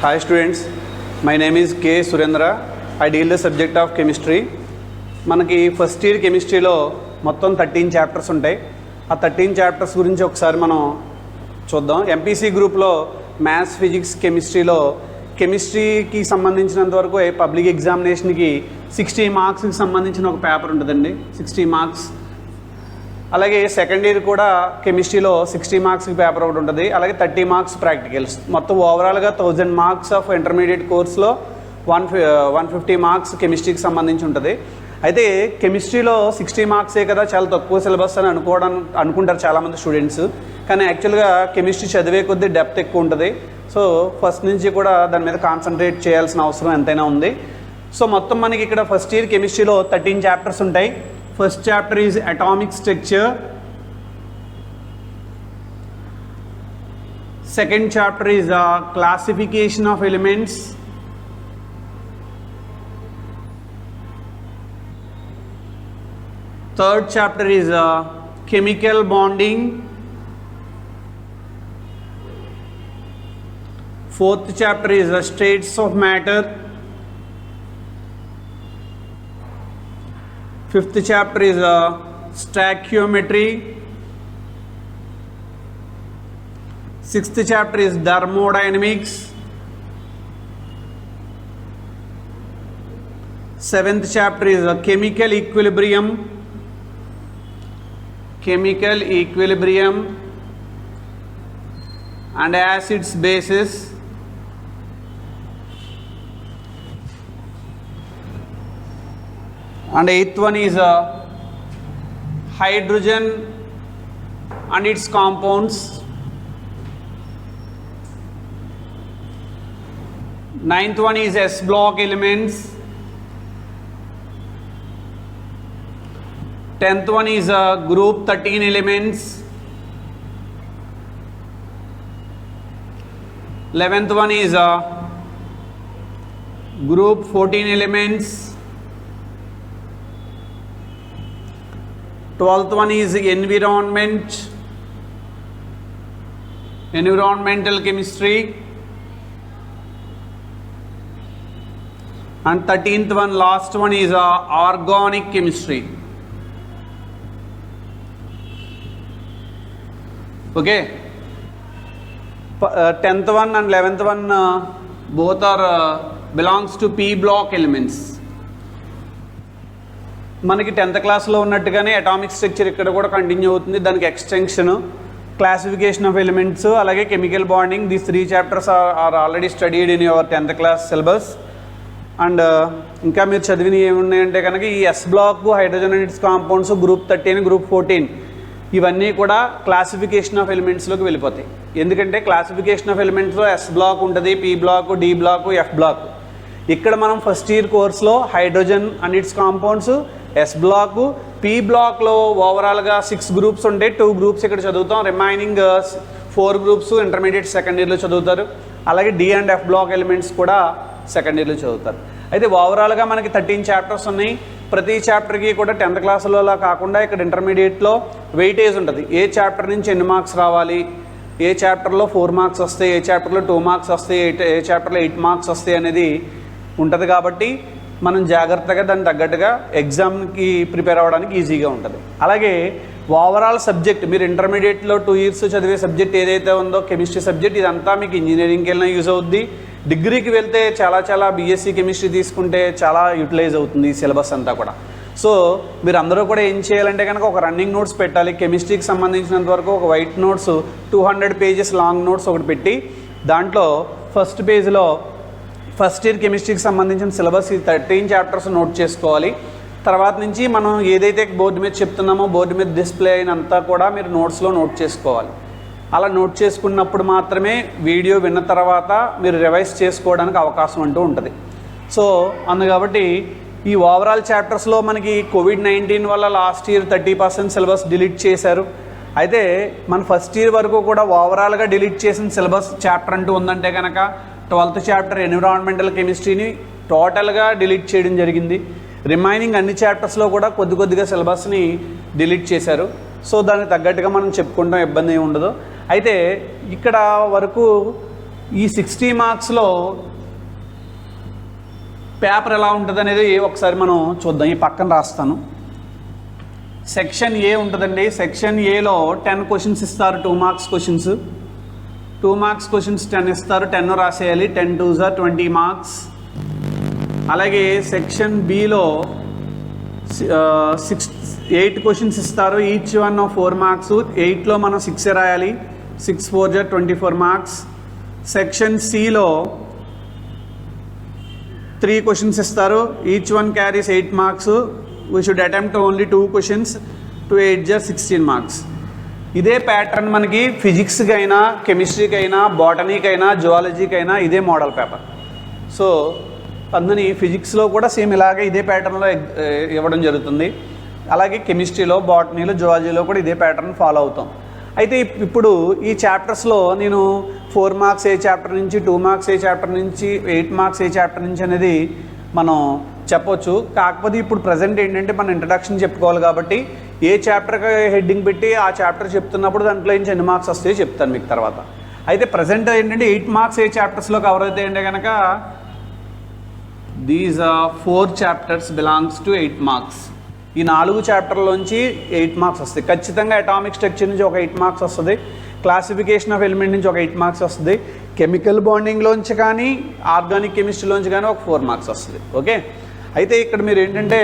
Hi students, my name is K. Surendra. I deal the subject of chemistry. మనకి first year కెమిస్ట్రీలో మొత్తం 13 chapters ఉంటాయి. ఆ 13 chapters గురించి ఒకసారి మనం చూద్దాం. ఎంపీసీ గ్రూప్లో మ్యాథ్స్, ఫిజిక్స్, కెమిస్ట్రీలో కెమిస్ట్రీకి సంబంధించినంత వరకు పబ్లిక్ ఎగ్జామినేషన్కి 60 మార్క్స్కి సంబంధించిన ఒక పేపర్ ఉంటుందండి, 60 మార్క్స్. అలాగే సెకండ్ ఇయర్ కూడా కెమిస్ట్రీలో 60 మార్క్స్కి పేపర్ ఒకటి ఉంటుంది. అలాగే 30 మార్క్స్ ప్రాక్టికల్స్. మొత్తం ఓవరాల్గా 1000 మార్క్స్ ఆఫ్ ఇంటర్మీడియట్ కోర్స్లో 150 మార్క్స్ కెమిస్ట్రీకి సంబంధించి ఉంటుంది. అయితే కెమిస్ట్రీలో 60 మార్క్సే కదా, చాలా తక్కువ సిలబస్ అని అనుకుంటారు చాలామంది స్టూడెంట్స్. కానీ యాక్చువల్గా కెమిస్ట్రీ చదివే కొద్దీ డెప్త్ ఎక్కువ ఉంటుంది. సో ఫస్ట్ నుంచి కూడా దాని మీద కాన్సన్ట్రేట్ చేయాల్సిన అవసరం ఎంతైనా ఉంది. సో మొత్తం మనకి ఇక్కడ ఫస్ట్ ఇయర్ కెమిస్ట్రీలో 13 చాప్టర్స్ ఉంటాయి. First chapter is atomic structure. Second chapter is classification of elements. Third chapter is chemical bonding. Fourth chapter is states of matter. Fifth chapter is stoichiometry. Sixth chapter is thermodynamics. Seventh chapter is chemical equilibrium. Chemical equilibrium and acids, bases. And eighth one is hydrogen and its compounds. Ninth one is S block elements. 10th one is group 13 elements. 11th one is group 14 elements. 12th one is environmental chemistry, and 13th one, last one, is organic chemistry. Okay, 10th one and 11th one both are belongs to P block elements. మనకి 10th క్లాస్లో ఉన్నట్టుగానే atomic structure ఇక్కడ కూడా continue అవుతుంది. దానికి extension, classification of elements, అలాగే chemical bonding. These 3 chapters are already studied in your 10th class syllabus. And ఇంకా మీరు చదివినవి ఏమున్నాయంటే కనుక ఈ S block, hydrogen and its compounds, group 13, group 14 ఇవన్నీ కూడా క్లాసిఫికేషన్ ఆఫ్ ఎలిమెంట్స్లోకి వెళ్ళిపోతాయి. ఎందుకంటే క్లాసిఫికేషన్ ఆఫ్ ఎలిమెంట్స్లో ఎస్ బ్లాక్ ఉంటుంది, P block, D block, F block. ఇక్కడ మనం ఫస్ట్ ఇయర్ కోర్స్లో hydrogen and its compounds, S block, P బ్లాక్లో ఓవరాల్గా 6 గ్రూప్స్ ఉంటాయి. 2 గ్రూప్స్ ఇక్కడ చదువుతాం. రిమైనింగ్ 4 గ్రూప్స్ ఇంటర్మీడియట్ సెకండ్ ఇయర్లో చదువుతారు. అలాగే d and f block elements కూడా సెకండ్ ఇయర్లో చదువుతారు. అయితే ఓవరాల్గా మనకి 13 చాప్టర్స్ ఉన్నాయి. ప్రతి చాప్టర్కి కూడా 10th క్లాసులో కాకుండా ఇక్కడ ఇంటర్మీడియట్లో వెయిటేజ్ ఉంటుంది. ఏ చాప్టర్ నుంచి ఎన్ని మార్క్స్ రావాలి, ఏ చాప్టర్లో 4 మార్క్స్ వస్తాయి, ఏ చాప్టర్లో 2 మార్క్స్ వస్తాయి, ఏ చాప్టర్లో 8 మార్క్స్ వస్తాయి అనేది ఉంటుంది. కాబట్టి మనం జాగ్రత్తగా దాన్ని తగ్గట్టుగా ఎగ్జామ్కి ప్రిపేర్ అవ్వడానికి ఈజీగా ఉంటుంది. అలాగే ఓవరాల్ సబ్జెక్ట్, మీరు ఇంటర్మీడియట్లో 2 ఇయర్స్ చదివే సబ్జెక్ట్ ఏదైతే ఉందో కెమిస్ట్రీ సబ్జెక్ట్, ఇదంతా మీకు ఇంజనీరింగ్కి వెళ్ళినా యూజ్ అవుద్ది. డిగ్రీకి వెళ్తే చాలా బీఎస్సీ కెమిస్ట్రీ తీసుకుంటే చాలా యూటిలైజ్ అవుతుంది ఈ సిలబస్ అంతా కూడా. సో మీరు అందరూ కూడా ఏం చేయాలంటే కనుక ఒక రన్నింగ్ నోట్స్ పెట్టాలి. కెమిస్ట్రీకి సంబంధించినంత వరకు ఒక white notes 200 pages long notes ఒకటి పెట్టి దాంట్లో ఫస్ట్ పేజ్లో ఫస్ట్ ఇయర్ కెమిస్ట్రీకి సంబంధించిన సిలబస్ ఈ 13 చాప్టర్స్ నోట్ చేసుకోవాలి. తర్వాత నుంచి మనం ఏదైతే బోర్డు మీద చెప్తున్నామో బోర్డు మీద డిస్ప్లే అయినంతా కూడా మీరు నోట్స్లో నోట్ చేసుకోవాలి. అలా నోట్ చేసుకున్నప్పుడు మాత్రమే వీడియో విన్న తర్వాత మీరు రివైజ్ చేసుకోవడానికి అవకాశం అంటూ ఉంటుంది. సో కాబట్టి ఈ ఓవరాల్ చాప్టర్స్లో మనకి కోవిడ్-19 వల్ల లాస్ట్ ఇయర్ 30% సిలబస్ డిలీట్ చేశారు. అయితే మన ఫస్ట్ ఇయర్ వరకు కూడా ఓవరాల్గా డిలీట్ చేసిన సిలబస్ చాప్టర్ అంటూ ఉందంటే కనుక 12th చాప్టర్ ఎన్విరాన్మెంటల్ కెమిస్ట్రీని టోటల్గా డిలీట్ చేయడం జరిగింది. రిమైనింగ్ అన్ని చాప్టర్స్లో కూడా కొద్దిగా సిలబస్ని డిలీట్ చేశారు. సో దానికి తగ్గట్టుగా మనం చెప్పుకుంటాం, ఇబ్బంది ఏమి ఉండదు. అయితే ఇక్కడ వరకు ఈ 60 మార్క్స్లో పేపర్ ఎలా ఉంటుంది అనేది ఒకసారి మనం చూద్దాం. ఈ పక్కన రాస్తాను. సెక్షన్ ఏ ఉంటుందండి. సెక్షన్ ఏలో 10 క్వశ్చన్స్ ఇస్తారు, 2 మార్క్స్ క్వశ్చన్స్. 2 మార్క్స్ క్వశ్చన్స్ 10 ఇస్తారు, 10 రాసేయాలి. 10 2s are 20 మార్క్స్. అలాగే సెక్షన్ బిలో 8 క్వశ్చన్స్ ఇస్తారు, ఈచ్ వన్ 4 మార్క్స్. 8లో మనం 6 రాయాలి. 6 4s are 24 మార్క్స్. సెక్షన్ సిలో 3 క్వశ్చన్స్ ఇస్తారు, each one carries 8 marks. We should attempt only 2 questions, 2 8s are 16 marks. ఇదే pattern మనకి ఫిజిక్స్కి అయినా, కెమిస్ట్రీకి అయినా, బాటనీకి అయినా, జువాలజీకి అయినా ఇదే మోడల్ పేపర్. సో అందుని ఫిజిక్స్లో కూడా సేమ్ ఇలాగే ఇదే ప్యాటర్న్లో ఇవ్వడం జరుగుతుంది. అలాగే కెమిస్ట్రీలో, బాటనీలో, జువాలజీలో కూడా ఇదే ప్యాటర్న్ ఫాలో అవుతాం. అయితే ఇప్పుడు ఈ చాప్టర్స్లో నేను 4 మార్క్స్ ఏ చాప్టర్ నుంచి, 2 మార్క్స్ ఏ చాప్టర్ నుంచి, 8 మార్క్స్ ఏ చాప్టర్ నుంచి అనేది మనం చెప్పొచ్చు. కాకపోతే ఇప్పుడు ప్రజెంట్ ఏంటంటే మనం ఇంట్రడక్షన్ చెప్పుకోవాలి కాబట్టి ఏ చాప్టర్కి హెడ్డింగ్ పెట్టి ఆ చాప్టర్ చెప్తున్నప్పుడు దాంట్లో నుంచి ఎన్ని మార్క్స్ వస్తాయో చెప్తాను మీకు తర్వాత. అయితే ప్రజెంట్ ఏంటంటే 8 మార్క్స్ ఏ చాప్టర్స్లో కవర్ అవుతాయంటే కనుక these 4 chapters belongs to 8 marks. ఈ 4 చాప్టర్లోంచి 8 మార్క్స్ వస్తాయి. ఖచ్చితంగా అటామిక్ స్ట్రక్చర్ నుంచి ఒక 8 మార్క్స్ వస్తుంది, క్లాసిఫికేషన్ ఆఫ్ ఎలిమెంట్ నుంచి ఒక 8 మార్క్స్ వస్తుంది, కెమికల్ బాండింగ్లోంచి కానీ, ఆర్గానిక్ కెమిస్ట్రీలోంచి కానీ ఒక 4 మార్క్స్ వస్తుంది. ఓకే. అయితే ఇక్కడ మీరు ఏంటంటే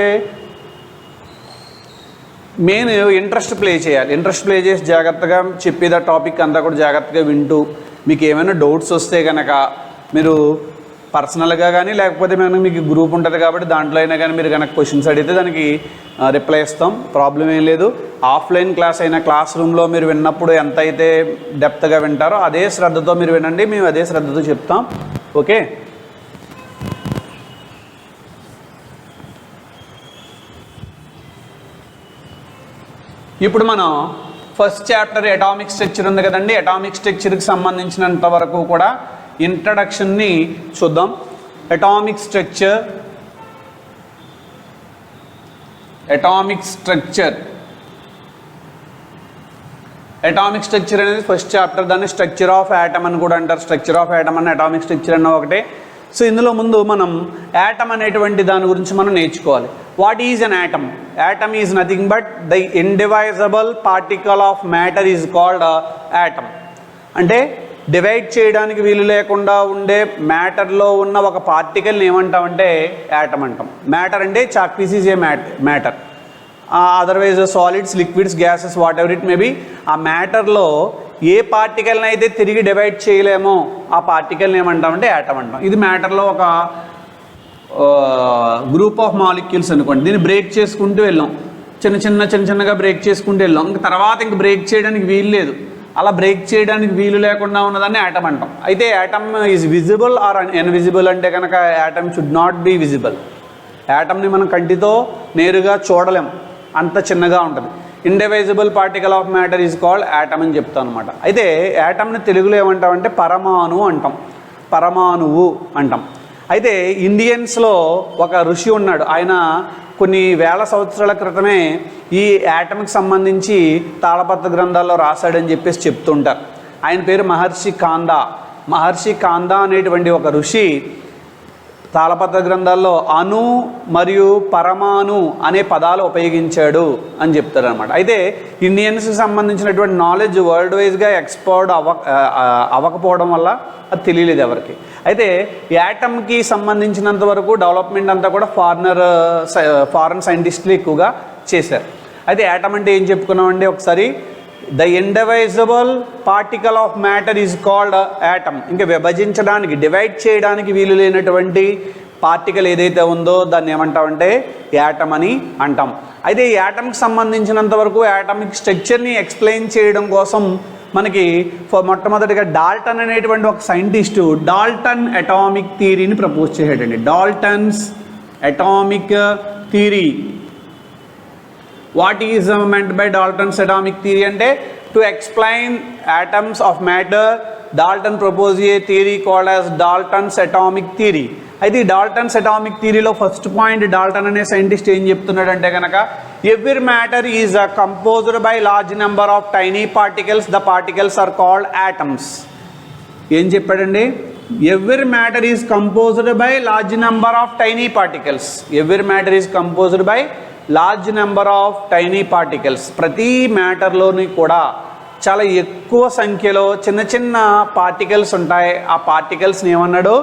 మెయిన్ ఇంట్రెస్ట్ ప్లే చేయాలి. ఇంట్రెస్ట్ ప్లే చేసి జాగ్రత్తగా చెప్పేది టాపిక్ అంతా కూడా జాగ్రత్తగా వింటూ, మీకు ఏమైనా డౌట్స్ వస్తే కనుక మీరు పర్సనల్గా కానీ లేకపోతే మీకు గ్రూప్ ఉంటుంది కాబట్టి దాంట్లో అయినా కానీ మీరు కనుక క్వశ్చన్స్ అడిగితే దానికి రిప్లై ఇస్తాం, ప్రాబ్లం ఏం లేదు. ఆఫ్లైన్ క్లాస్ అయినా క్లాస్ రూమ్లో మీరు విన్నప్పుడు ఎంత అయితే డెప్త్గా వింటారో అదే శ్రద్ధతో మీరు వినండి, మేము అదే శ్రద్ధతో చెప్తాం. ఓకే. ఇప్పుడు మనం ఫస్ట్ చాప్టర్ అటామిక్ స్ట్రక్చర్ ఉంది కదండి. అటామిక్ స్ట్రక్చర్కి సంబంధించినంత వరకు కూడా ఇంట్రడక్షన్ని చూద్దాం. అటామిక్ స్ట్రక్చర్ అనేది ఫస్ట్ చాప్టర్. దాన్ని స్ట్రక్చర్ ఆఫ్ యాటమ్ అని కూడా అంటారు. స్ట్రక్చర్ ఆఫ్ యాటమ్ అని, అటామిక్ స్ట్రక్చర్ అన్న ఒకటే. సో ఇందులో ముందు మనం యాటమ్ అనేటువంటి దాని గురించి మనం నేర్చుకోవాలి. What is an atom? Atom is nothing but the indivisible particle of matter is called atom. అంటే డివైడ్ చేయడానికి వీలు లేకుండా ఉండే మ్యాటర్లో ఉన్న ఒక పార్టికల్ని ఏమంటామంటే యాటమ్ అంటాం. మ్యాటర్ అంటే chalk piece is a matter. Otherwise solids, liquids, gases, whatever it may be, ఆ మ్యాటర్లో ఏ పార్టికల్ని అయితే తిరిగి డివైడ్ చేయలేమో ఆ పార్టికల్ని ఏమంటామంటే యాటమ్ అంటాం. ఇది మ్యాటర్లో ఒక గ్రూప్ ఆఫ్ మాలిక్యూల్స్ అనుకోండి. దీన్ని బ్రేక్ చేసుకుంటూ వెళ్ళాం, చిన్నగా బ్రేక్ చేసుకుంటూ వెళ్ళాం. ఇంక తర్వాత ఇంక బ్రేక్ చేయడానికి వీలు లేదు. అలా బ్రేక్ చేయడానికి వీలు లేకుండా ఉన్నదాన్ని యాటమ్ అంటాం. అయితే atom is visible or invisible అంటే కనుక atom should not be visible. యాటమ్ని మనం కంటితో నేరుగా చూడలేం, అంత చిన్నగా ఉంటుంది. Indivisible particle of matter is called atom అని చెప్తాం అనమాట. అయితే యాటమ్ని తెలుగులో ఏమంటామంటే పరమాణువు అంటాం, పరమాణువు అంటాం. అయితే ఇండియన్స్లో ఒక ఋషి ఉన్నాడు. ఆయన కొన్ని వేల సంవత్సరాల క్రితమే ఈ యాటమ్కి సంబంధించి తాళపత్ర గ్రంథాల్లో రాశాడని చెప్పేసి చెప్తుంటారు. ఆయన పేరు మహర్షి కాందా. మహర్షి కాందా అనేటువంటి ఒక ఋషి తాళపత్ర గ్రంథాల్లో అణు మరియు పరమాణు అనే పదాలు ఉపయోగించాడు అని చెప్తారనమాట. అయితే ఇండియన్స్కి సంబంధించినటువంటి నాలెడ్జ్ వరల్డ్ వైజ్గా ఎక్స్పోర్ట్ అవ్వకపోవడం వల్ల అది తెలియలేదు ఎవరికి. అయితే యాటమ్కి సంబంధించినంత వరకు డెవలప్మెంట్ అంతా కూడా ఫారెన్ సైంటిస్టులు ఎక్కువగా చేశారు. అయితే యాటమ్ అంటే ఏం చెప్పుకున్నామండి ఒకసారి? The indivisible particle of matter is called atom. ఇంకా విభజించడానికి, డివైడ్ చేయడానికి వీలు లేనటువంటి పార్టికల్ ఏదైతే ఉందో దాన్ని ఏమంటామంటే యాటమ్ అని అంటాం. అయితే ఈ యాటమ్కి సంబంధించినంత వరకు యాటమిక్ స్ట్రక్చర్ని ఎక్స్ప్లెయిన్ చేయడం కోసం మనకి మొట్టమొదటిగా డాల్టన్ అనేటువంటి ఒక సైంటిస్టు డాల్టన్ అటామిక్ థియరీని ప్రపోజ్ చేశాడండి. Dalton's atomic theory. What is ment by Dalton's atomic theory అంటే to explain atoms of matter Dalton propose a theory called as Dalton's atomic theory. అయితే ఈ డాల్టన్స్ అటామిక్ థియరీలో first point Dalton అనే scientist ఏం చెప్తున్నాడంటే కనుక every matter is composed by large number of tiny particles. The particles are called atoms. ఏం చెప్పాడండి? Every matter is composed by large number of tiny particles. Every matter is composed by large number of tiny particles. ప్రతి మ్యాటర్లోని కూడా చాలా ఎక్కువ సంఖ్యలో చిన్న చిన్న particles ఉంటాయి. ఆ పార్టికల్స్ని ఏమన్నాడు?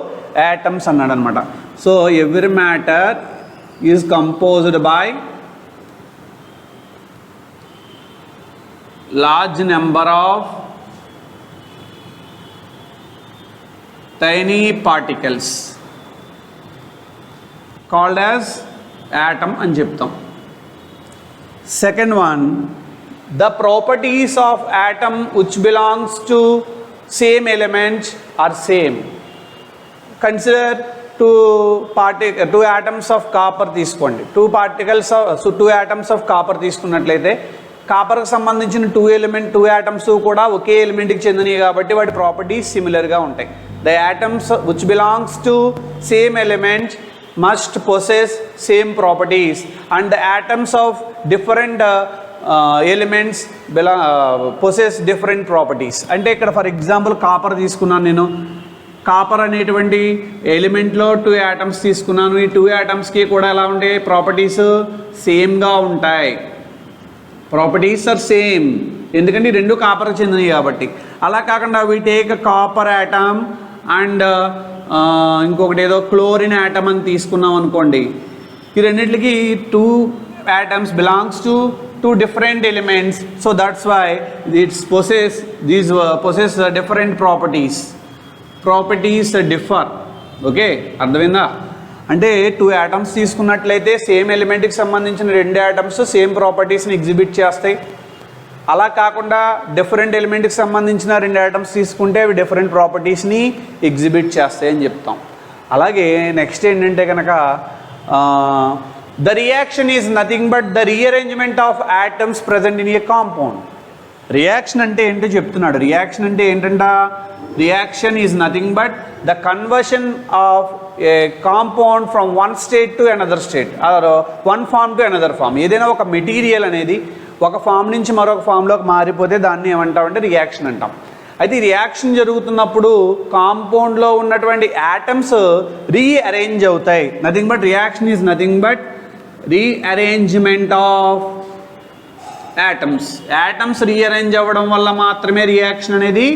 యాటమ్స్ అన్నాడు అనమాట. So every matter is composed by large number of tiny particles called as atom అని చెప్తాం. Second one, the properties of atom which belongs to same element are same. Consider two atoms of copper తీసుకోండి. two atoms of copper తీసుకున్నట్లయితే కాపర్కి సంబంధించిన two atoms కూడా ఒకే ఎలిమెంట్కి చెందినవి కాబట్టి వాటి properties సిమిలర్గా ఉంటాయి. The atoms which belongs to same element must possess same properties and the atoms of different elements possess different properties. అంటే ఇక్కడ ఫర్ ఎగ్జాంపుల్ కాపర్ తీసుకున్నాను నేను. కాపర్ అనేటువంటి ఎలిమెంట్లో 2 ఆటమ్స్ తీసుకున్నాను. ఈ 2 ఆటమ్స్కి కూడా ఎలా ఉంటాయి? ప్రాపర్టీస్ సేమ్గా ఉంటాయి. ప్రాపర్టీస్ ఆర్ సేమ్, ఎందుకంటే రెండు కాపర్కి చెందినవి కాబట్టి. అలా కాకుండా we take copper atom and ఇంకొకటి ఏదో క్లోరిన్ యాటమ్ అని తీసుకున్నాం అనుకోండి. ఈ రెండింటికి 2 atoms belongs to 2 different elements, so that's why these possess different properties differ. Okay, అర్థమైందా? అంటే 2 atoms తీసుకున్నట్లయితే సేమ్ ఎలిమెంట్కి సంబంధించిన 2 atoms సేమ్ ప్రాపర్టీస్ని ఎగ్జిబిట్ చేస్తాయి. అలా కాకుండా డిఫరెంట్ ఎలిమెంట్కి సంబంధించిన 2 atoms తీసుకుంటే అవి డిఫరెంట్ ప్రాపర్టీస్ని ఎగ్జిబిట్ చేస్తాయి అని చెప్తాం. అలాగే నెక్స్ట్ ఏంటంటే కనుక the reaction is nothing but the rearrangement of atoms present in a compound. Reaction అంటే ఏంటో చెప్తున్నాడు. రియాక్షన్ అంటే ఏంటంట? Reaction is nothing but the conversion of a compound from one state to another state or one form to another form. ఏదైనా ఒక material అనేది ఒక form నుంచి మరొక ఫామ్లోకి మారిపోతే దాన్ని ఏమంటామంటే రియాక్షన్ అంటాం. అయితే ఈ రియాక్షన్ జరుగుతున్నప్పుడు కాంపౌండ్లో ఉన్నటువంటి యాటమ్స్ రీఅరేంజ్ అవుతాయి. Nothing but reaction is nothing but rearrangement of atoms. Atoms rearrange అవ్వడం వల్ల మాత్రమే రియాక్షన్ అనేది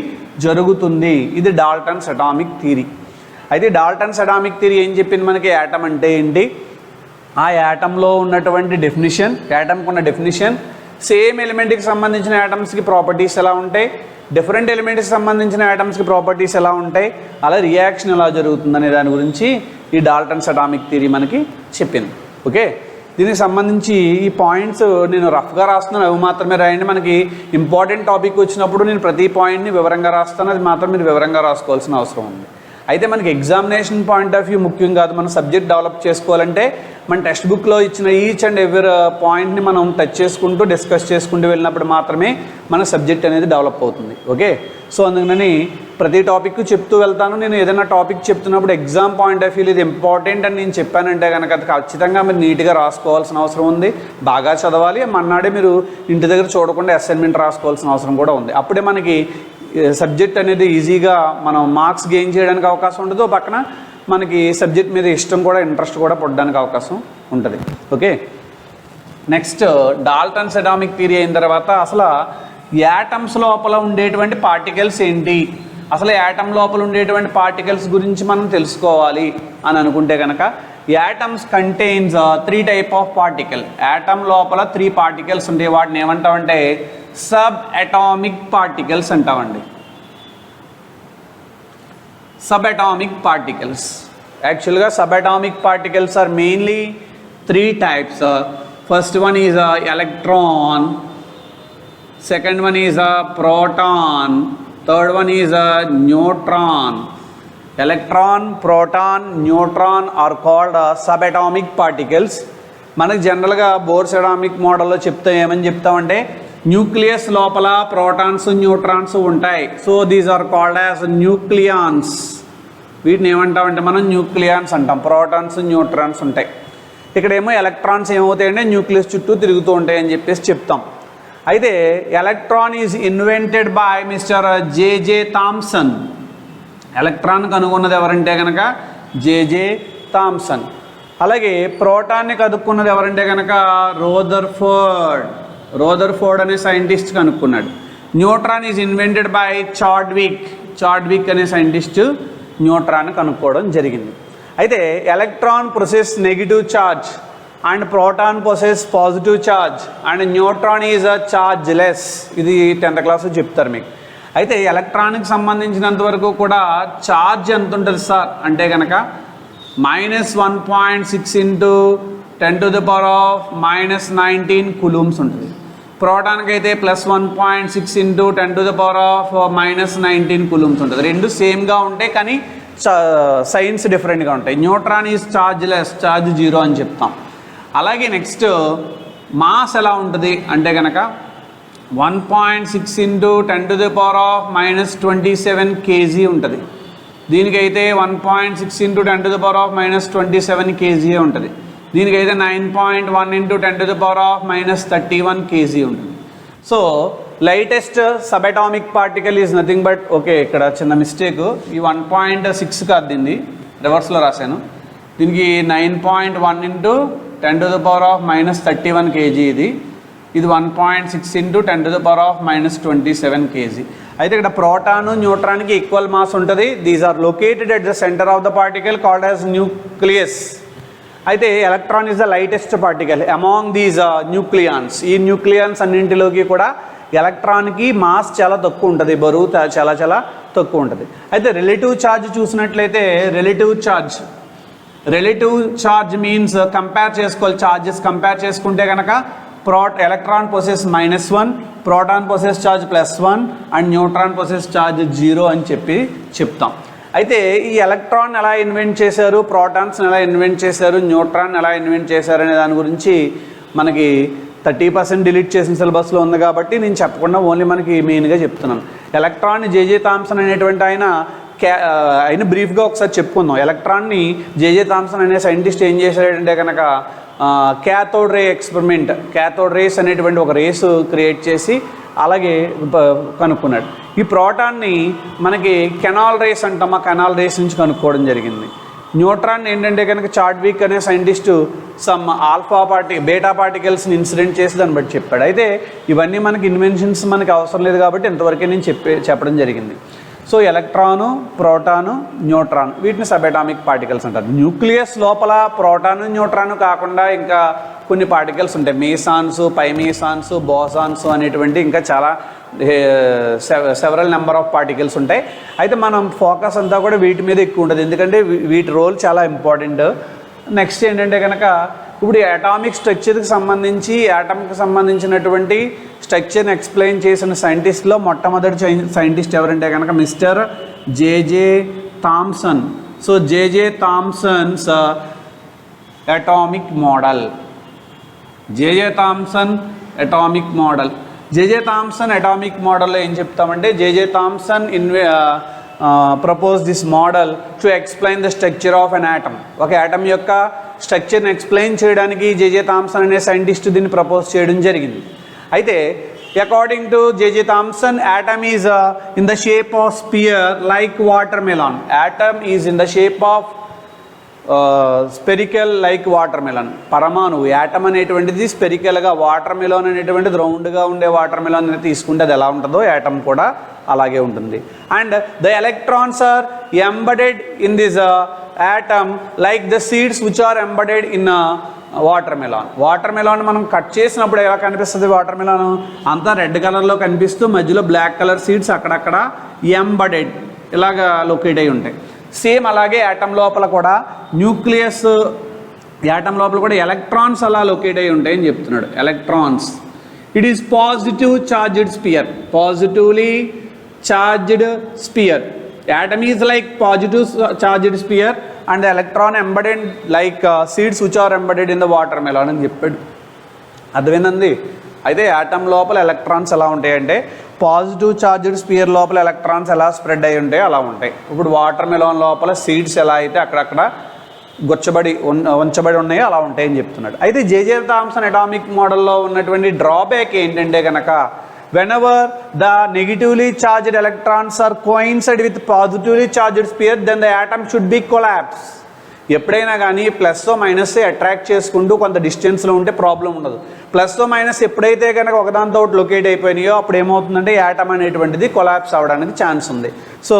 జరుగుతుంది. ఇది డాల్టన్స్ అటామిక్ థియరీ. అయితే డాల్టన్స్ అటామిక్ థియరీ ఏం చెప్పింది మనకి? యాటమ్ అంటే ఏంటి, ఆ యాటంలో ఉన్నటువంటి డెఫినిషన్, యాటమ్కి ఉన్న డెఫినిషన్, సేమ్ ఎలిమెంట్కి సంబంధించిన యాటమ్స్కి ప్రాపర్టీస్ ఎలా ఉంటాయి, డిఫరెంట్ ఎలిమెంట్స్కి సంబంధించిన యాటమ్స్కి ప్రాపర్టీస్ ఎలా ఉంటాయి, అలా రియాక్షన్ ఎలా జరుగుతుందనే దాని గురించి ఈ డాల్టన్స్ అటామిక్ థియరీ మనకి చెప్పింది. ఓకే, దీనికి సంబంధించి ఈ పాయింట్స్ నేను రఫ్గా రాస్తున్నాను, అవి మాత్రమే రాయండి. మనకి ఇంపార్టెంట్ టాపిక్ వచ్చినప్పుడు నేను ప్రతి పాయింట్ని వివరంగా రాస్తాను, అది మాత్రం మీరు వివరంగా రాసుకోవాల్సిన అవసరం ఉంది. అయితే మనకి ఎగ్జామినేషన్ పాయింట్ ఆఫ్ వ్యూ ముఖ్యం కాదు. మన సబ్జెక్ట్ డెవలప్ చేసుకోవాలంటే మన టెక్స్ట్ బుక్లో ఇచ్చిన ఈచ్ అండ్ ఎవ్రీ పాయింట్ని మనం టచ్ చేసుకుంటూ డిస్కస్ చేసుకుంటూ వెళ్ళినప్పుడు మాత్రమే మన సబ్జెక్ట్ అనేది డెవలప్ అవుతుంది. ఓకే, సో అందుకని ప్రతి టాపిక్ చెప్తూ వెళ్తాను. నేను ఏదైనా టాపిక్ చెప్తున్నప్పుడు ఎగ్జామ్ పాయింట్ ఆఫ్ వ్యూ ఇది ఇంపార్టెంట్ అని నేను చెప్పానంటే కనుక అది ఖచ్చితంగా మీరు నీట్గా రాసుకోవాల్సిన అవసరం ఉంది. బాగా చదవాలి. మన్నాడే మీరు ఇంటి దగ్గర చూడకుండా అసైన్మెంట్ రాసుకోవాల్సిన అవసరం కూడా ఉంది. అప్పుడే మనకి సబ్జెక్ట్ అనేది ఈజీగా మనం మార్క్స్ గెయిన్ చేయడానికి అవకాశం ఉండదు. పక్కన మనకి సబ్జెక్ట్ మీద ఇష్టం కూడా, ఇంట్రెస్ట్ కూడా పడడానికి అవకాశం ఉంటుంది. Okay, next Dalton's atomic theory అయిన తర్వాత అసలు యాటమ్స్ లోపల ఉండేటువంటి పార్టికల్స్ ఏంటి, అసలు యాటమ్ లోపల ఉండేటువంటి పార్టికల్స్ గురించి మనం తెలుసుకోవాలి అని అనుకుంటే కనుక atoms contains 3 type of particle. Atom లోపల 3 పార్టికల్స్ ఉంటాయి. వాటిని ఏమంటామంటే సబ్ అటామిక్ పార్టికల్స్ అంటామండి. Sub atomic particles. యాక్చువల్గా sub atomic particles are mainly 3 types. First one is electron, second one is proton, third one is neutron. Electron, proton, neutron are called sub atomic particles. మనకు జనరల్గా Bohr's atomic మోడల్లో ఏమని చెప్తామంటే nucleus లోపల protons, neutrons ఉంటాయి. So these are called as nucleons. వీటిని ఏమంటామంటే మనం న్యూక్లియాన్స్ అంటాం. ప్రోటాన్స్, న్యూట్రాన్స్ ఉంటాయి. ఇక్కడేమో ఎలక్ట్రాన్స్ ఏమవుతాయంటే న్యూక్లియస్ చుట్టూ తిరుగుతూ ఉంటాయి అని చెప్పేసి చెప్తాం. అయితే electron is invented by mister JJ Thomson. Electron కనుగొన్నది ఎవరంటే కనుక జేజే థామ్సన్. అలాగే ప్రోటాన్ని కనుక్కున్నది ఎవరంటే కనుక రోదర్ఫోర్డ్ అనే సైంటిస్ట్ కనుక్కున్నాడు. Neutron is invented by Chadwick అనే సైంటిస్ట్ న్యూట్రాన్ కనుక్కోవడం జరిగింది. అయితే electron possesses negative charge and proton possesses positive charge and neutron is a chargeless. ఇది 10th క్లాస్లో చెప్తారు మీకు. అయితే ఎలక్ట్రాన్కి సంబంధించినంత వరకు కూడా ఛార్జ్ ఎంత ఉంటుంది సార్ అంటే కనుక -1.6 × 10⁻⁻19 కూలుమ్స్ ఉంటుంది. ప్రోటాన్కి అయితే +1.6 × 10⁻⁻19 కూలుమ్స్ ఉంటుంది. రెండు సేమ్గా ఉంటాయి కానీ సైన్స్ డిఫరెంట్గా ఉంటాయి. న్యూట్రాన్ ఈజ్ ఛార్జ్లెస్, ఛార్జ్ 0 అని చెప్తాం. అలాగే నెక్స్ట్ మాస్ ఎలా ఉంటుంది అంటే కనుక 1.6 × 10⁻⁻27 kg ఉంటుంది. దీనికైతే 1.6 × 10⁻⁻27 kg ఉంటుంది. దీనికైతే 9.1 × 10⁻⁻31 kg ఉంటుంది. So lightest sub atomic particle is nothing but ఇక్కడ చిన్న మిస్టేక్, ఈ 1.6 కాదు, దీన్ని రివర్స్లో రాశాను. దీనికి 9.1 × 10⁻⁻31 kg ఇది 1.6 × 10⁻⁻27 kg. అయితే ఇక్కడ ప్రోటాను న్యూట్రాన్కి ఈక్వల్ మాస్ ఉంటుంది. These are located at the centre of the particle called as nucleus. అయితే electron is the lightest particle among these nucleons. ఈ న్యూక్లియాన్స్ అన్నింటిలోకి కూడా ఎలక్ట్రాన్కి మాస్ చాలా తక్కువ ఉంటుంది, బరువు చాలా చాలా తక్కువ ఉంటుంది. అయితే రిలేటివ్ ఛార్జ్ చూసినట్లయితే రిలేటివ్ ఛార్జ్ మీన్స్ కంపేర్ చేసుకోవాలి. ఛార్జెస్ కంపేర్ చేసుకుంటే కనుక electron possess -1, proton possess charge +1 and neutron possess charge 0 అని చెప్తాం. అయితే ఈ ఎలక్ట్రాన్ ఎలా ఇన్వెంట్ చేశారు, ప్రోటాన్స్ని ఎలా ఇన్వెంట్ చేశారు, న్యూట్రాన్ ఎలా ఇన్వెంట్ చేశారు అనే దాని గురించి మనకి 30% డిలీట్ చేసిన సిలబస్లో ఉంది కాబట్టి నేను చెప్పకుండా ఓన్లీ మనకి మెయిన్గా చెప్తున్నాను. ఎలక్ట్రాన్ని జేజే థామ్సన్ అనేటువంటి ఆయన బ్రీఫ్గా ఒకసారి చెప్పుకుందాం. ఎలక్ట్రాన్ని జేజే థామ్సన్ అనే సైంటిస్ట్ ఏం చేశాడంటే కనుక క్యాథోడ్ రే ఎక్స్పెరిమెంట్, క్యాథోడ్ రేస్ అనేటువంటి ఒక రేసు క్రియేట్ చేసి అలాగే కనుక్కున్నాడు. ఈ ప్రోటాన్ని మనకి కెనాల్ రేస్ అంటాం, ఆ కెనాల్ రేస్ నుంచి కనుక్కోవడం జరిగింది. న్యూట్రాన్ ఏంటంటే కనుక చాడ్విక్ అనే సైంటిస్టు సమ్ బేటా పార్టికల్స్ని ఇన్సిడెంట్ చేసి దాన్ని బట్టి చెప్పాడు. అయితే ఇవన్నీ మనకి ఇన్వెన్షన్స్ మనకి అవసరం లేదు కాబట్టి ఇంతవరకే నేను చెప్పడం జరిగింది. సో ఎలక్ట్రాను, ప్రోటాను, న్యూట్రాన్ వీటిని సబ్ అటామిక్ పార్టికల్స్ అంటారు. న్యూక్లియస్ లోపల ప్రోటాను, న్యూట్రాను కాకుండా ఇంకా కొన్ని పార్టికల్స్ ఉంటాయి. మీసాన్స్, పైమీసాన్స్, బోసాన్స్ అనేటువంటి ఇంకా చాలా సెవరల్ నెంబర్ ఆఫ్ పార్టికల్స్ ఉంటాయి. అయితే మనం ఫోకస్ అంతా కూడా వీటి మీద ఎక్కువ ఉంటుంది, ఎందుకంటే వీటి రోల్ చాలా ఇంపార్టెంట్. నెక్స్ట్ ఏంటంటే కనుక ఇప్పుడు అటామిక్ స్ట్రక్చర్కి సంబంధించి యాటమ్కి సంబంధించినటువంటి స్ట్రక్చర్ని ఎక్స్ప్లెయిన్ చేసిన సైంటిస్ట్లో మొట్టమొదటి సైంటిస్ట్ ఎవరంటే కనుక మిస్టర్ జేజే Thomson. So JJ Thomson's atomic model, JJ Thomson atomic model. JJ Thomson atomic మోడల్లో ఏం చెప్తామంటే JJ Thomson propose this model to explain the structure of an atom. ఒక యాటమ్ యొక్క స్ట్రక్చర్ని ఎక్స్ప్లెయిన్ చేయడానికి జేజే థామ్సన్ అనే సైంటిస్ట్ దీన్ని propose చేయడం జరిగింది. అయితే according to JJ Thomson atom is in the shape of sphere like watermelon. Atom is in the shape of spherical like water melon. పరమాణువు యాటమ్ అనేటువంటిది స్పెరికల్గా, వాటర్ మెలన్ అనేటువంటిది రౌండ్గా ఉండే వాటర్ మెలన్ తీసుకుంటే అది ఎలా ఉంటుందో యాటమ్ కూడా అలాగే ఉంటుంది. And the electrons are embedded in this atom like the seeds which are embedded in watermelon. Watermelon మనం కట్ చేసినప్పుడు ఎలా కనిపిస్తుంది, వాటర్ మెలాన్ అంతా రెడ్ కలర్లో కనిపిస్తూ మధ్యలో బ్లాక్ కలర్ సీడ్స్ అక్కడక్కడ ఎంబడెడ్ ఇలాగా లొకేట్ అయి ఉంటాయి. సేమ్ అలాగే యాటమ్ లోపల కూడా న్యూక్లియస్, యాటమ్ లోపల కూడా ఎలక్ట్రాన్స్ అలా లొకేట్ అయి ఉంటాయని చెప్తున్నాడు. Electrons, it is positive charged sphere, positively charged sphere. Atom is like positive charged sphere and the electron embedded like seeds which are embedded in the watermelon అని చెప్పాడు. అర్థమైందండి? అయితే యాటమ్ లోపల ఎలక్ట్రాన్స్ ఎలా ఉంటాయంటే పాజిటివ్ చార్జ్డ్ స్పియర్ లోపల electrons ఎలా spread అయి ఉంటాయి అలా ఉంటాయి. ఇప్పుడు వాటర్ మెలాన్ లోపల సీడ్స్ ఎలా అయితే అక్కడక్కడ ఉంచబడి ఉన్నాయో అలా ఉంటాయని చెప్తున్నాడు. అయితే జేజే థామ్సన్ అటామిక్ మోడల్లో ఉన్నటువంటి డ్రాబ్యాక్ ఏంటంటే కనుక whenever the negatively charged electrons are coincide with positively charged sphere, then the atom should be collapsed. ఎప్పుడైనా కానీ ప్లస్ మైనస్ అట్రాక్ట్ చేసుకుంటూ కొంత డిస్టెన్స్లో ఉంటే ప్రాబ్లం ఉండదు. ప్లస్ మైనస్ ఎప్పుడైతే కనుక ఒకదాంతో ఒకటి లొకేట్ అయిపోయినాయో అప్పుడు ఏమవుతుందంటే యాటమ్ అనేటువంటిది కొలాప్స్ అవ్వడానికి ఛాన్స్ ఉంది. సో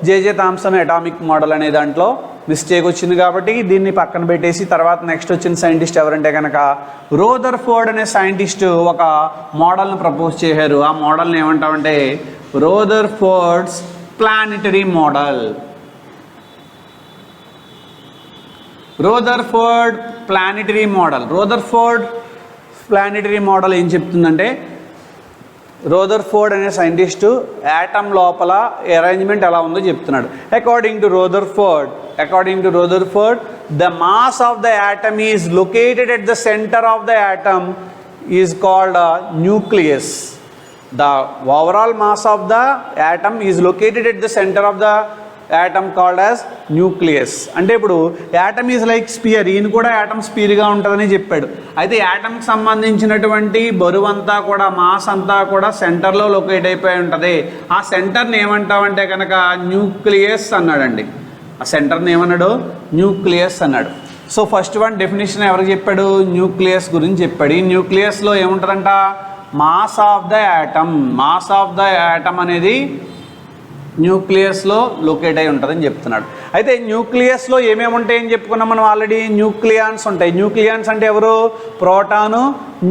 జేజే థామ్సన్ అటామిక్ మోడల్ అనే దాంట్లో మిస్టేక్ వచ్చింది కాబట్టి దీన్ని పక్కన పెట్టేసి తర్వాత నెక్స్ట్ వచ్చిన సైంటిస్ట్ ఎవరంటే కనుక రోదర్ఫోర్డ్ అనే సైంటిస్ట్ ఒక మోడల్ని ప్రపోజ్ చేశారు. ఆ మోడల్ని ఏమంటామంటే Rutherford's planetary model. Rutherford planetary model. Rutherford planetary model ఏం చెప్తుందంటే రోదర్ఫోర్డ్ అనే సైంటిస్టు యాటమ్ లోపల అరేంజ్మెంట్ ఎలా ఉందో చెప్తున్నాడు. According to Rutherford the mass of the atom is located at the centre of the atom is called nucleus. The overall mass of the atom is located at the centre of the atom called as nucleus. అంటే ఇప్పుడు atom is like spear, ఈయన కూడా atom స్పియర్గా ఉంటుందని చెప్పాడు. అయితే యాటమ్కి సంబంధించినటువంటి బరువు అంతా కూడా మాస్ అంతా కూడా సెంటర్లో లొకేట్ అయిపోయి ఉంటుంది. ఆ సెంటర్ని ఏమంటామంటే కనుక న్యూక్లియస్ అన్నాడండి. ఆ సెంటర్ని ఏమన్నాడు? న్యూక్లియస్ అన్నాడు. సో ఫస్ట్ వన్ డెఫినేషన్ ఎవరికి చెప్పాడు? న్యూక్లియస్ గురించి చెప్పాడు. ఈ న్యూక్లియస్లో ఏముంటుందంట? Mass of the atom. Mass of the atom అనేది న్యూక్లియస్లో లొకేట్ అయి ఉంటుందని చెప్తున్నాడు. అయితే న్యూక్లియస్లో ఏమేమి ఉంటాయని చెప్పుకున్నాం మనం ఆల్రెడీ. న్యూక్లియాన్స్ ఉంటాయి. న్యూక్లియాన్స్ అంటే ఎవరు? ప్రోటాను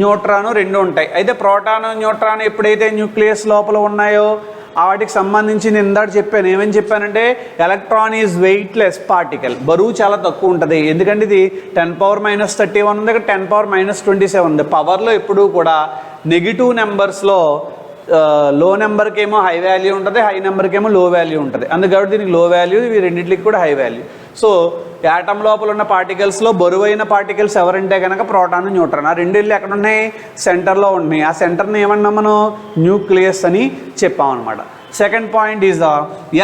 న్యూట్రాను రెండు ఉంటాయి. అయితే ప్రోటాను న్యూట్రాను ఎప్పుడైతే న్యూక్లియస్ లోపల ఉన్నాయో వాటికి సంబంధించి నేను ఇందాక చెప్పాను. ఏమని చెప్పానంటే ఎలక్ట్రాన్ ఈజ్ వెయిట్లెస్ పార్టికల్. బరువు చాలా తక్కువ ఉంటుంది. ఎందుకంటే ఇది 10⁻31 ఉంది, 10⁻27 ఉంది. పవర్లో ఎప్పుడూ కూడా నెగిటివ్ నెంబర్స్లో లో నెంబర్కి ఏమో హై వాల్యూ ఉంటుంది, హై నెంబర్కి ఏమో లో వాల్యూ ఉంటుంది. అందుకని దీనికి లో వాల్యూ, ఇవి రెండింటికి కూడా హై వాల్యూ. సో యాటమ్ లోపల ఉన్న పార్టికల్స్లో బరువైన పార్టికల్స్ ఎవరంటే కనుక ప్రోటాన్ న్యూట్రాన్. ఆ రెండు ఎక్కడ ఉన్నాయి? సెంటర్లో ఉన్నాయి. ఆ సెంటర్ని ఏమన్నా మనం న్యూక్లియస్ అని చెప్పామన్నమాట. Second point is the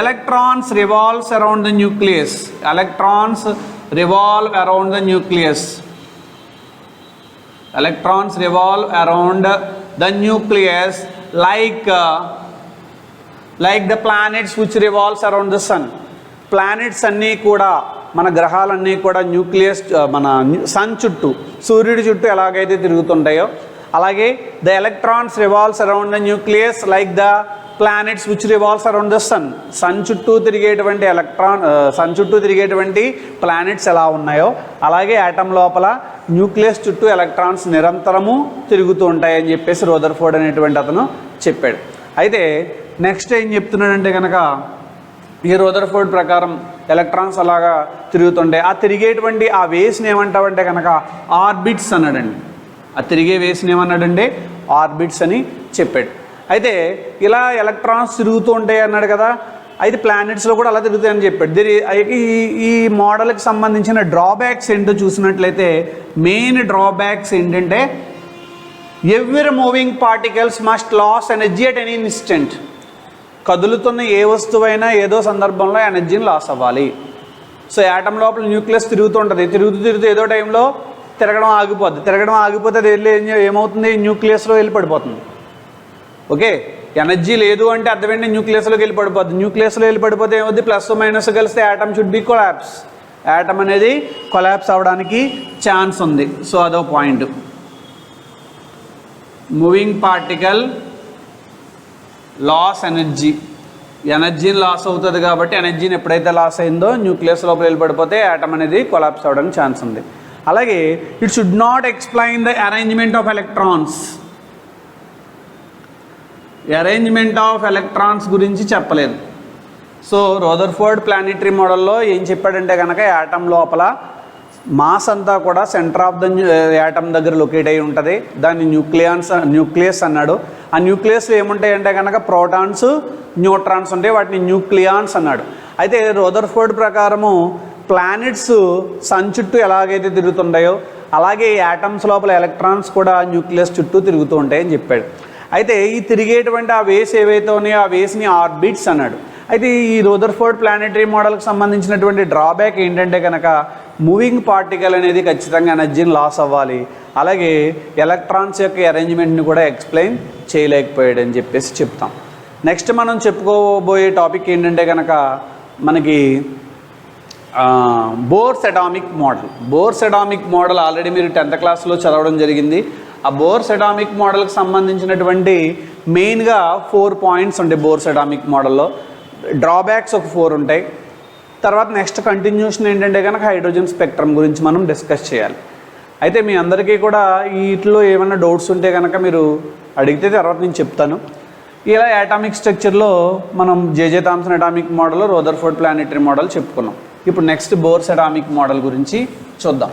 electrons revolves around the nucleus. Electrons revolve around the nucleus. Electrons revolve around the nucleus like the planets which revolves around the sun. Planets అన్నీ కూడా, మన గ్రహాలన్నీ కూడా న్యూక్లియస్ మన సన్ చుట్టూ, సూర్యుడి చుట్టూ ఎలాగైతే తిరుగుతుంటాయో అలాగే the electrons revolves around the nucleus like the planets which revolves around the sun. Sun చుట్టూ తిరిగేటువంటి ప్లానెట్స్ ఎలా ఉన్నాయో అలాగే యాటమ్ లోపల న్యూక్లియస్ చుట్టూ ఎలక్ట్రాన్స్ నిరంతరము తిరుగుతూ ఉంటాయని చెప్పేసి రోదర్ఫోర్డ్ అనేటువంటి అతను చెప్పాడు. అయితే నెక్స్ట్ ఏం చెప్తున్నాడంటే కనుక ఈ రోదర్ఫోర్డ్ ప్రకారం ఎలక్ట్రాన్స్ అలాగా తిరుగుతుంటాయి. ఆ తిరిగేటువంటి ఆ వేస్ని ఏమంటామంటే కనుక ఆర్బిట్స్ అన్నాడండి. ఆ తిరిగే వేస్ని ఏమన్నాడంటే ఆర్బిట్స్ అని చెప్పాడు. అయితే ఇలా ఎలక్ట్రాన్స్ తిరుగుతూ ఉంటాయి అన్నాడు కదా. అయితే ప్లానెట్స్లో కూడా అలా తిరుగుతాయని చెప్పాడు. ఈ మోడల్కి సంబంధించిన డ్రాబ్యాక్స్ ఏంటో చూసినట్లయితే మెయిన్ డ్రాబ్యాక్స్ ఏంటంటే every moving particles must loss energy at any instant. కదులుతున్న ఏ వస్తువైనా ఏదో సందర్భంలో ఎనర్జీని లాస్ అవ్వాలి. సో యాటమ్ లోపల న్యూక్లియస్ తిరుగుతూ ఉంటుంది. తిరుగుతూ ఏదో టైంలో తిరగడం ఆగిపోతే అది వెళ్ళి ఏమవుతుంది? న్యూక్లియస్లో వెళ్ళి పడిపోతుంది. ఓకే, ఎనర్జీ లేదు అంటే అర్థం ఏంటి? న్యూక్లియస్లోకి వెళ్ళి పడిపోద్ది. న్యూక్లియస్లో వెళ్ళి పడిపోతే ఏమవుద్ది? ప్లస్ మైనస్ కలిస్తే atom should be collapse. Atom అనేది కొలాప్స్ అవ్వడానికి ఛాన్స్ ఉంది. సో అదో పాయింట్. మూవింగ్ పార్టికల్ లాస్ ఎనర్జీని లాస్ అవుతుంది కాబట్టి ఎనర్జీని ఎప్పుడైతే లాస్ అయిందో న్యూక్లియస్ లోపల వెళ్ళి పడిపోతే యాటమ్ అనేది కొలాప్స్ అవ్వడానికి ఛాన్స్ ఉంది. అలాగే it should not explain the arrangement of electrons. Arrangement of electrons గురించి చెప్పలేదు. సో రోదర్ఫోర్డ్ ప్లానెటరీ మోడల్లో ఏం చెప్పాడంటే కనుక యాటమ్ లోపల మాస్ అంతా కూడా సెంటర్ ఆఫ్ ద యాటమ్ దగ్గర లొకేట్ అయి ఉంటుంది. దాన్ని న్యూక్లియస్ అన్నాడు. ఆ న్యూక్లియస్లో ఏముంటాయంటే కనుక ప్రోటాన్స్ న్యూట్రాన్స్ ఉంటాయి. వాటిని న్యూక్లియాన్స్ అన్నాడు. అయితే రోదర్ఫోర్డ్ ప్రకారము ప్లానెట్స్ సన్ చుట్టూ ఎలాగైతే తిరుగుతుంటాయో అలాగే యాటమ్స్ లోపల ఎలక్ట్రాన్స్ కూడా న్యూక్లియస్ చుట్టూ తిరుగుతూ ఉంటాయని చెప్పాడు. అయితే ఈ తిరిగేటువంటి ఆ వేస్ ఏవైతే ఉన్నాయో ఆ వేస్ని ఆర్బిట్స్ అన్నాడు. అయితే ఈ రదర్ఫోర్డ్ ప్లానెటరీ మోడల్కి సంబంధించినటువంటి డ్రాబ్యాక్ ఏంటంటే కనుక మూవింగ్ పార్టికల్ అనేది ఖచ్చితంగా ఎనర్జీని లాస్ అవ్వాలి, అలాగే ఎలక్ట్రాన్స్ యొక్క అరేంజ్మెంట్ని కూడా ఎక్స్ప్లెయిన్ చేయలేకపోయాడు అని చెప్పేసి చెప్తాం. నెక్స్ట్ మనం చెప్పుకోబోయే టాపిక్ ఏంటంటే కనుక మనకి bores atomic model. Bores atomic model already మీరు 10th క్లాస్లో చదవడం జరిగింది. ఆ బోర్స్ అటామిక్ మోడల్కి సంబంధించినటువంటి మెయిన్గా 4 పాయింట్స్ ఉంటాయి బోర్స్ అటామిక్ మోడల్లో. డ్రాబ్యాక్స్ ఒక 4 ఉంటాయి. తర్వాత నెక్స్ట్ కంటిన్యూషన్ ఏంటంటే కనుక హైడ్రోజన్ స్పెక్ట్రమ్ గురించి మనం డిస్కస్ చేయాలి. అయితే మీ అందరికీ కూడా వీటిలో ఏమైనా డౌట్స్ ఉంటే కనుక మీరు అడిగితే తర్వాత నేను చెప్తాను. ఇలా అటామిక్ స్ట్రక్చర్లో మనం JJ Thomson atomic model, Rutherford planetary model చెప్పుకున్నాం. ఇప్పుడు నెక్స్ట్ బోర్స్ అటామిక్ మోడల్ గురించి చూద్దాం.